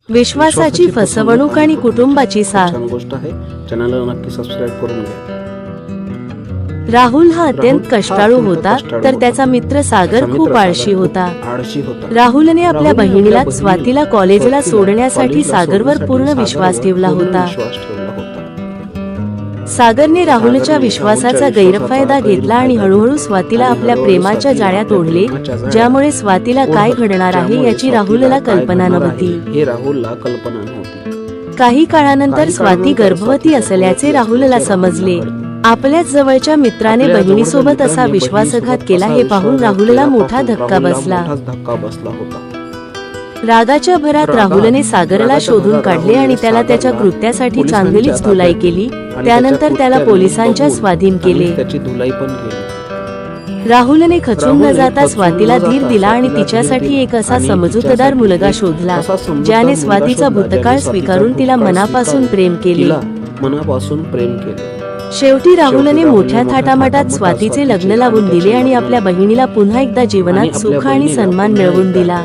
विश्वासाची फसवणूक आणि कुटुंबाची साथ। छान गोष्ट आहे, चॅनलला नक्की सबस्क्राइब करून घ्या। राहुल हा अत्यंत कष्टाळू होता, तर त्याचा मित्र सागर खूप आळशी होता। राहुलने आपल्या बहिणीला स्वातीला कॉलेजला सोडण्यासाठी सागरवर पूर्ण विश्वास ठेवला होता। सागरने राहुलच्या विश्वासाचा गैरफायदा घेतला आणि हळूहळू स्वातीला आपल्या प्रेमाच्या जाळ्यात ओढले, ज्यामुळे स्वातीला काय घडणार आहे याची राहुलला कल्पना नव्हती। काही काळानंतर स्वाती गर्भवती असल्याचे राहुलला समजले। आपल्याच जवळच्या मित्राने बहिणीसोबत असा विश्वासघात केला हे पाहून राहुलला मोठा धक्का बसला। रागाच्या भरात राहुलने सागरला शोधून काढले आणि त्याला त्याच्या कृत्यासाठी चांगलीच धुलाई केली। त्यानंतर त्याला पोलिसांच्या स्वाधीन केले। राहुलने खचून न जाता स्वातीला धीर दिला आणि तिच्यासाठी एक असा समजूतदार मुलगा शोधला, ज्याने स्वातीचा भूतकाळ स्वीकारून तिला मनापासून प्रेम केले। शेवटी राहुलने मोठ्या थाटामाटात स्वातीचे लग्न लावून दिले आणि आपल्या बहिणीला पुन्हा एकदा जीवनात सुख आणि सन्मान मिळवून दिला।